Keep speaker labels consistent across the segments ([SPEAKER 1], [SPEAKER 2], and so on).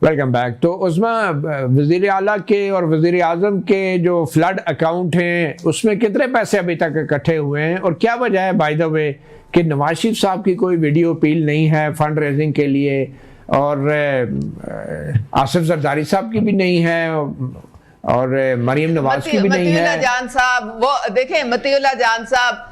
[SPEAKER 1] Welcome back. तो उसमें वज़ीर आला के और वज़ीर आज़म के जो फ्लड अकाउंट हैं उसमें कितने पैसे अभी तक इकट्ठे हुए हैं, और क्या वजह है बाय द वे कि नवाज शरीफ साहब की कोई वीडियो अपील नहीं है फंड रेजिंग के लिए, और आसिफ जरदारी साहब की भी नहीं है, और मरीम नवाज की भी नहीं है।
[SPEAKER 2] जान साहब, वो देखें मतीउल्लाह जान साहब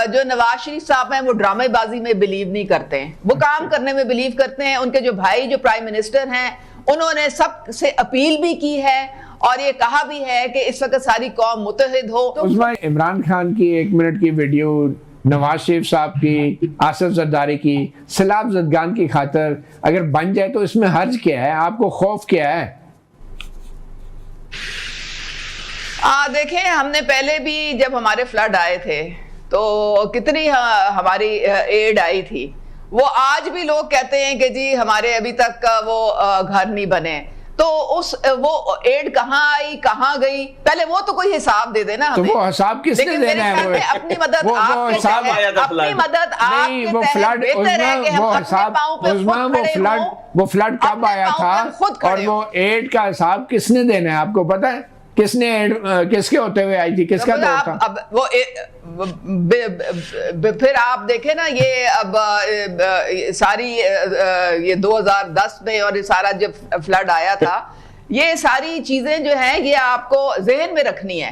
[SPEAKER 2] जो नवाज शरीफ साहब हैं वो ड्रामेबाजी में बिलीव नहीं करते हैं, वो काम करने में बिलीव करते हैं। उनके जो भाई जो प्राइम मिनिस्टर हैं उन्होंने सबसे अपील भी की है और ये कहा भी है कि इस वक्त सारी कौम मुत्तहिद हो। तो
[SPEAKER 1] उसमें इमरान खान की 1 मिनट की वीडियो, नवाज शरीफ साहब की, आसिफ जरदारी की, सलाब जदगान की खातर अगर बन जाए तो इसमें हर्ज क्या है? आपको खौफ क्या है?
[SPEAKER 2] देखें, हमने पहले भी जब हमारे फ्लड आए थे तो कितनी हमारी एड आई थी। वो आज भी लोग कहते हैं कि जी हमारे अभी तक वो घर नहीं बने। तो वो एड कहाँ आई, कहाँ गई? पहले वो तो कोई हिसाब दे देना हमें।
[SPEAKER 1] तो वो हिसाब किसने देना है? वो
[SPEAKER 2] अपनी मदद
[SPEAKER 1] वो हिसाब आया था,
[SPEAKER 2] अपनी मदद
[SPEAKER 1] नहीं, वो फ्लड वो फ्लड कब आया था और वो एड का हिसाब किसने देना है? आपको पता है किसने एड किसके होते हुए आई थी, किसका दौर था?
[SPEAKER 2] अब वो फिर आप देखें ना, ये अब सारी ये 2010 में और ये सारा जब फ्लड आया था, ये सारी चीजें जो हैं ये आपको जहन में रखनी है।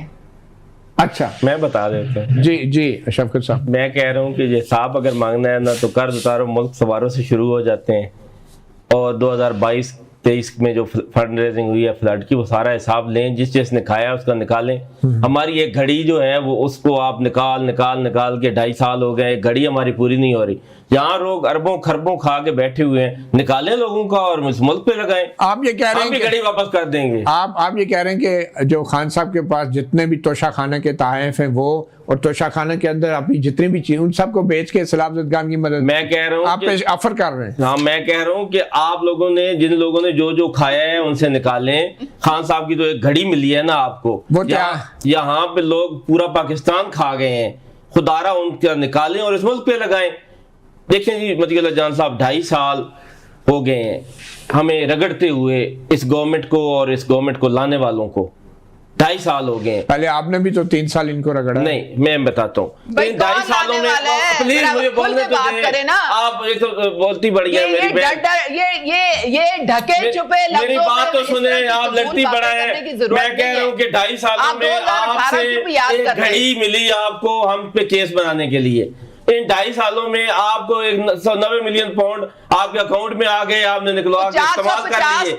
[SPEAKER 3] अच्छा, मैं बता देता हूँ।
[SPEAKER 1] जी शफकत साहब,
[SPEAKER 3] मैं कह रहा हूँ कि ये हिसाब अगर मांगना है ना तो कर्ज उतारो मुल्क सवारों से शुरू हो जाते हैं, और 2022-23 में जो फंड रेजिंग हुई है फ्लड की, वो सारा हिसाब लें, जिसने खाया उसका निकालें। हमारी एक घड़ी जो है वो उसको आप निकाल के 2.5 साल हो गए, घड़ी हमारी पूरी नहीं हो रही। यहाँ लोग अरबों खरबों खा के बैठे हुए हैं, निकालें लोगों का और इस मुल्क पे लगाएं।
[SPEAKER 1] आप ये कह रहे हैं
[SPEAKER 3] कि घड़ी वापस कर देंगे?
[SPEAKER 1] आप ये कह रहे हैं कि जो खान साहब के पास जितने भी तोशा खाना के तहफ़ हैं वो, और तोशा खाना के अंदर अपनी जितनी भी चीज उन सबको बेच के सलाब जदगान की मदद,
[SPEAKER 3] मैं कह रहा हूँ
[SPEAKER 1] आप ऑफर कर रहे हैं।
[SPEAKER 3] हाँ, मैं कह रहा हूँ कि आप लोगों ने, जिन लोगों ने जो खाया है उनसे निकालें। खान साहब की तो एक घड़ी मिली है ना आपको, वो यहाँ पे लोग पूरा पाकिस्तान खा गए हैं, खुदारा उनका निकालें और इस मुल्क पे लगाएं। देखें जी मतीउल्लाह जान साहब, 2.5 साल हो गए हैं हमें रगड़ते हुए इस गवर्नमेंट को और इस गवर्नमेंट को लाने वालों को। 2.5 साल हो गए।
[SPEAKER 1] पहले आपने भी तो 3 साल इनको रगड़ा।
[SPEAKER 3] नहीं, मैं बताता हूँ, 2.5 सालों में प्लीज मुझे बोलने तो दें। आप एक तो बोलती बढ़िया,
[SPEAKER 2] ये ढके छुपे
[SPEAKER 3] मेरी बात तो सुने, आप लड़ती बड़ा है। मैं कह रहा हूँ कि 2.5 सालों में आपसे एक घड़ी मिली आपको हम पे केस बनाने के लिए। इन 2.5 सालों में आपको 90 मिलियन पाउंड आपके अकाउंट में आ गए, आपने निकलवा के इस्तेमाल कर लिए,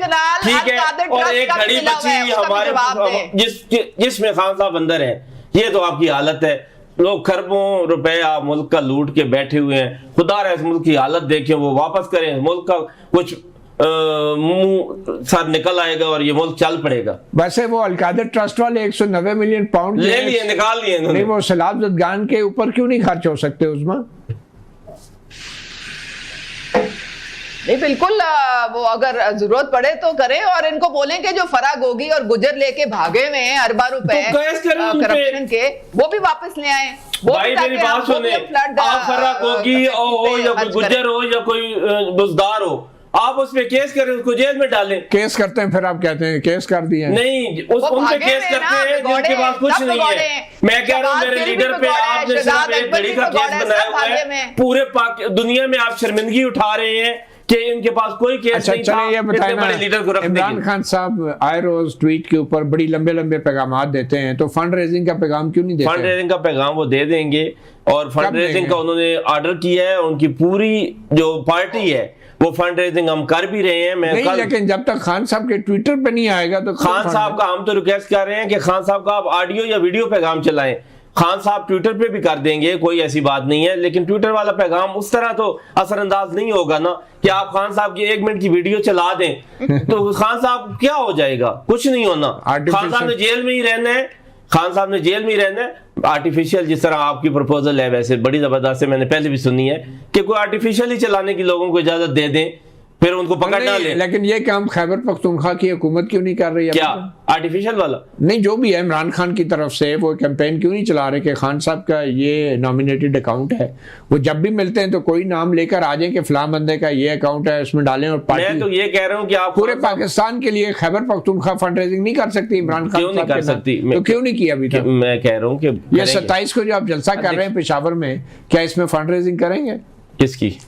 [SPEAKER 3] ठीक है। और एक घड़ी बची हमारे जिसमें खान साहब अंदर है। ये तो आपकी हालत है। लोग खरबों रुपए आप मुल्क का लूट के बैठे हुए हैं। खुदा रहे इस मुल्क की हालत देखें, वो वापस करें। मुल्क का कुछ मुंह सर निकल आएगा और ये मुल्क चल पड़ेगा।
[SPEAKER 1] वैसे वो अलकादर ट्रस्ट वाले 190 मिलियन पाउंड
[SPEAKER 3] ले लिए, निकाल लिए
[SPEAKER 1] नहीं, वो सलाब जदगान के ऊपर क्यों नहीं खर्च हो सकते उसमें?
[SPEAKER 2] नहीं, बिल्कुल वो अगर जरूरत पड़े तो करें, और इनको बोलें कि जो फराग होगी और गुजर लेके भागे हुए हैं अरबा रुपए करप्शन के, वो भी वापस ले आए।
[SPEAKER 3] भाई मेरी बात सुने, आप फराग होगी हो या कोई गुजर हो या कोई बुजदार हो, आप उस पे केस करें, उसको जेल में डालें।
[SPEAKER 1] केस करते हैं, फिर आप कहते हैं केस कर दिए।
[SPEAKER 3] नहीं, उन पे केस करते हैं जिनके पास कुछ नहीं है। मैं कह रहा हूँ मेरे लीडर पे आपने सिर्फ एक घड़ी का केस बनाया हुआ है। पूरे दुनिया में आप शर्मिंदगी उठा रहे हैं कि इनके पास कोई केस नहीं था।
[SPEAKER 1] ये बताएं ना, इमरान खान साहब आए रोज ट्वीट के ऊपर बड़ी लंबे पैगाम देते हैं, तो फंड रेजिंग का पैगाम क्यों नहीं देते?
[SPEAKER 3] फंड रेजिंग का पैगाम वो दे देंगे, और फंड रेजिंग का उन्होंने ऑर्डर किया है। उनकी पूरी जो पार्टी है वो फंड रेजिंग हम कर भी रहे हैं।
[SPEAKER 1] लेकिन जब तक खान साहब के ट्विटर पे नहीं आएगा तो
[SPEAKER 3] खान साहब का हम तो रिक्वेस्ट कर रहे हैं कि खान साहब का आप ऑडियो या वीडियो पैगाम चलाएं। खान साहब ट्विटर पे भी कर देंगे, कोई ऐसी बात नहीं है, लेकिन ट्विटर वाला पैगाम उस तरह तो असरअंदाज नहीं होगा ना कि आप खान साहब की 1 मिनट की वीडियो चला दें तो खान साहब क्या हो जाएगा? कुछ नहीं होना। खान साहब ने जेल में ही रहना है, खान साहब ने जेल में ही रहना है। आर्टिफिशियल जिस तरह आपकी प्रपोजल है, वैसे बड़ी जबरदस्त है, मैंने पहले भी सुनी है कि कोई आर्टिफिशियल ही चलाने की लोगों को इजाजत दे दें। फिर उनको पकड़ना ले।
[SPEAKER 1] लेकिन ये काम खैबर पख्तूनख्वा की हुकूमत क्यों नहीं कर रही है?
[SPEAKER 3] क्या आर्टिफिशियल वाला
[SPEAKER 1] नहीं, जो भी है इमरान खान की तरफ से वो कैंपेन क्यों नहीं चला रहे कि खान साहब का ये नॉमिनेटेड अकाउंट है, वो जब भी मिलते हैं तो कोई नाम लेकर आ जाए कि फलां बंदे का ये अकाउंट है, उसमें डालें। और पार्टी,
[SPEAKER 3] मैं तो ये कह रहा हूँ कि आप
[SPEAKER 1] पूरे पाकिस्तान के लिए खैबर पख्तूनख्वा फंड रेजिंग नहीं कर सकती इमरान खान?
[SPEAKER 3] क्यों नहीं कर सकती?
[SPEAKER 1] तो क्यों नहीं किया अभी तक?
[SPEAKER 3] मैं कह रहा हूँ कि
[SPEAKER 1] ये 27 को जो आप जलसा कर रहे हैं पेशावर में, क्या इसमें फंड रेजिंग करेंगे?
[SPEAKER 3] किसकी?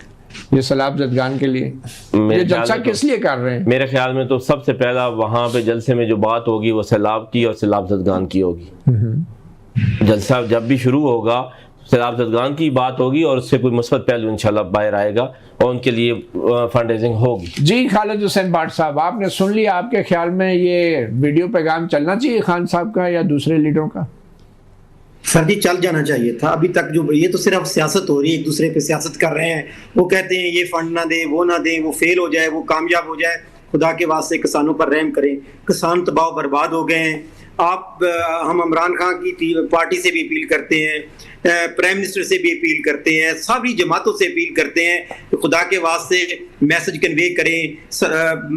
[SPEAKER 1] ये सलाब जदगान के लिए ये जलसा किस लिए कर रहे हैं?
[SPEAKER 3] मेरे ख्याल में तो सबसे पहला वहां पे जलसे में जो बात होगी वो सैलाब की और सैलाब जदगान की होगी। जलसा जब भी शुरू होगा सैलाब जदगान की बात होगी और उससे कोई मुस्बत पहलू इंशाल्लाह बाहर आएगा और उनके लिए फंड रेजिंग होगी।
[SPEAKER 1] जी खालिद हुसैन भाट साहब, आपने सुन लिया, आपके ख्याल में ये वीडियो पैगाम चलना चाहिए खान साहब का या दूसरे लीडरों का?
[SPEAKER 4] सर जी चल जाना चाहिए था। अभी तक जो ये तो सिर्फ सियासत हो रही है, एक दूसरे पे सियासत कर रहे हैं। वो कहते हैं ये फंड ना दे, वो ना दे, वो फेल हो जाए, वो कामयाब हो जाए। खुदा के वास्ते किसानों पर रहम करें, किसान तबाह बर्बाद हो गए हैं। हम इमरान खान की पार्टी से भी अपील करते हैं, प्राइम मिनिस्टर से भी अपील करते हैं, सभी जमातों से अपील करते हैं कि खुदा के वास्ते मैसेज कन्वे करें,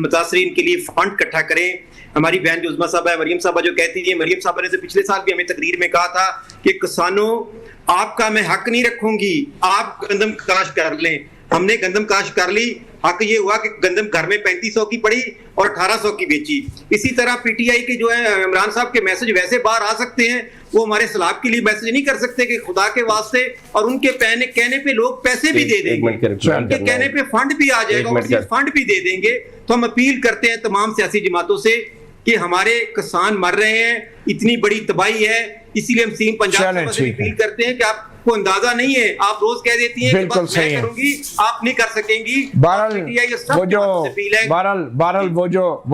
[SPEAKER 4] मुतासरीन के लिए फंड इकट्ठा करें। हमारी बहन जो उज़मा साहबा है, मरियम साहबा जो कहती है, मरियम साहबा ने तो पिछले साल भी हमें तकरीर में कहा था कि किसानों आपका मैं हक नहीं रखूंगी, आप गंदम काश कर लें। हमने गंदम काश कर ली, हक ये हुआ कि गंदम घर में 3500 की पड़ी और 1800 की बेची। इसी तरह पीटीआई के जो है इमरान साहब के मैसेज वैसे बाहर आ सकते हैं, वो हमारे सलाब के लिए मैसेज नहीं कर सकते कि खुदा के वास्ते, और उनके कहने पे लोग पैसे भी दे देंगे, उनके कहने पे फंड भी आ जाएगा, फंड भी दे देंगे। तो हम अपील करते हैं तमाम सियासी जमातों से कि हमारे किसान मर रहे हैं, इतनी बड़ी तबाही है, इसीलिए हम सीएम पंजाब से अपील करते हैं कि आपको अंदाजा नहीं है, आप रोज कह देती हैं कि बस मैं करूंगी, आप नहीं कर सकेंगी।
[SPEAKER 1] बहरहाल वो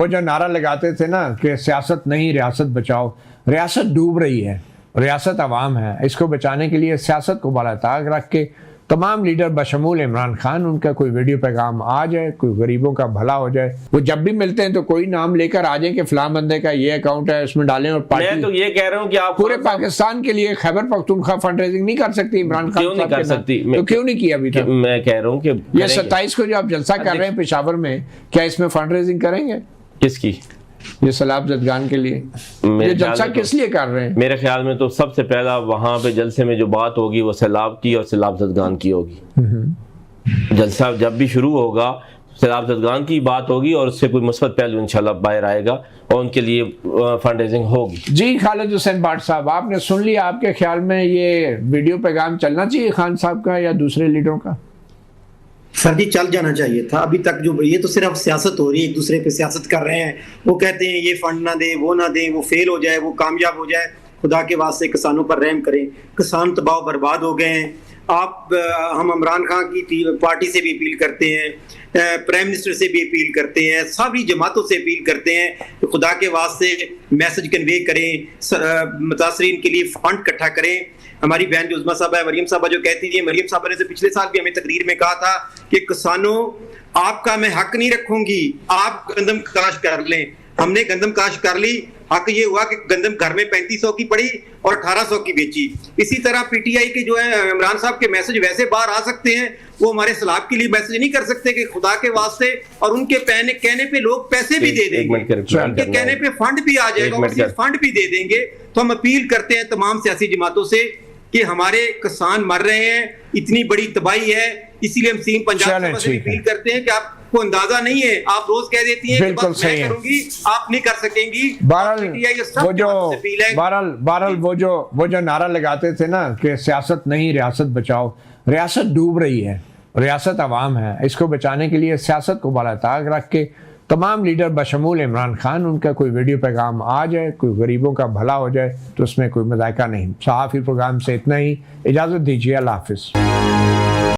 [SPEAKER 1] जो नारा लगाते थे ना कि सियासत नहीं रियासत बचाओ, रियासत डूब रही है, रियासत अवाम है, इसको बचाने के लिए सियासत को बालाताक रख के तमाम लीडर बशमूल इमरान खान, उनका कोई वीडियो पैगाम आ जाए, कोई गरीबों का भला हो जाए। वो जब भी मिलते हैं तो कोई नाम लेकर आ जाए कि फलां बंदे का ये अकाउंट है, उसमें डालें। और पार्टी,
[SPEAKER 3] मैं तो ये कह रहा हूँ कि आप
[SPEAKER 1] पूरे पाकिस्तान के लिए खैबर पख्तूनख्वा फंड रेजिंग नहीं कर सकती इमरान खान?
[SPEAKER 3] क्यों नहीं कर सकती?
[SPEAKER 1] तो क्यों नहीं किया अभी तक?
[SPEAKER 3] मैं कह रहा हूँ कि
[SPEAKER 1] ये 27 को जो आप जलसा कर रहे हैं पेशावर में, क्या इसमें फंड रेजिंग करेंगे?
[SPEAKER 3] किसकी?
[SPEAKER 1] ये सलाब जदगान के लिए ये जलसा किस लिए कर रहे हैं?
[SPEAKER 3] मेरे ख्याल में तो सबसे पहला वहां पे जलसे में जो बात होगी वो सैलाब की और सैलाब जदगान की होगी। जलसा जब भी शुरू होगा सैलाब जदगान की बात होगी और उससे कोई मुस्बत पहलू इंशाल्लाह बाहर आएगा और उनके लिए फंड रेजिंग होगी।
[SPEAKER 1] जी खालिद हुसैन भाट साहब, आपने सुन लिया, आपके ख्याल में ये वीडियो पैगाम चलना चाहिए खान साहब का या दूसरे लीडरों का?
[SPEAKER 4] सर जी चल जाना चाहिए था। अभी तक जो ये तो सिर्फ सियासत हो रही है, एक दूसरे पे सियासत कर रहे हैं। वो कहते हैं ये फंड ना दे, वो ना दे, वो फेल हो जाए, वो कामयाब हो जाए। खुदा के वास्ते किसानों पर रहम करें, किसान तबाह बर्बाद हो गए हैं। हम इमरान खान की पार्टी से भी अपील करते हैं, प्राइम मिनिस्टर से भी अपील करते हैं, सभी जमातों से अपील करते हैं कि खुदा के वास्ते मैसेज कन्वे करें, मुतासरीन के लिए फंड इकट्ठा करें। हमारी बहन जो उज़मा साहबा है, मरियम साहबा जो कहती है, मरियम साहबा ने तो पिछले साल भी हमें तकरीर में कहा था कि किसानों आपका मैं हक नहीं रखूंगी, आप गंदम काश कर लें। हमने गंदम काश कर ली, हक ये हुआ कि गंदम घर में 3500 की पड़ी और 1800 की बेची। इसी तरह पीटीआई के जो है इमरान साहब के मैसेज वैसे बाहर आ सकते हैं, वो हमारे सलाब के लिए मैसेज नहीं कर सकते कि खुदा के वास्ते, और उनके कहने पे लोग पैसे भी दे देंगे, उनके कहने पे फंड भी आ जाएगा, फंड भी दे देंगे। तो हम अपील करते हैं तमाम सियासी जमातों से कि हमारे किसान मर रहे हैं, इतनी बड़ी तबाही है, इसीलिए हम सीएम पंजाब से अपील करते हैं कि आपको अंदाजा नहीं है, आप रोज कह देती हैं कि बस मैं करूंगी, आप नहीं कर सकेंगी।
[SPEAKER 1] बहरहाल वो जो नारा लगाते थे ना कि सियासत नहीं रियासत बचाओ, रियासत डूब रही है, रियासत अवाम है, इसको बचाने के लिए सियासत को बालाताक रख के तमाम लीडर बशमूल इमरान खान, उनका कोई वीडियो पैगाम आ जाए, कोई गरीबों का भला हो जाए, तो उसमें कोई मज़ायका नहीं। सहाफ़ी प्रोग्राम से इतना ही, इजाज़त दीजिए, अल्लाह हाफ़िज़।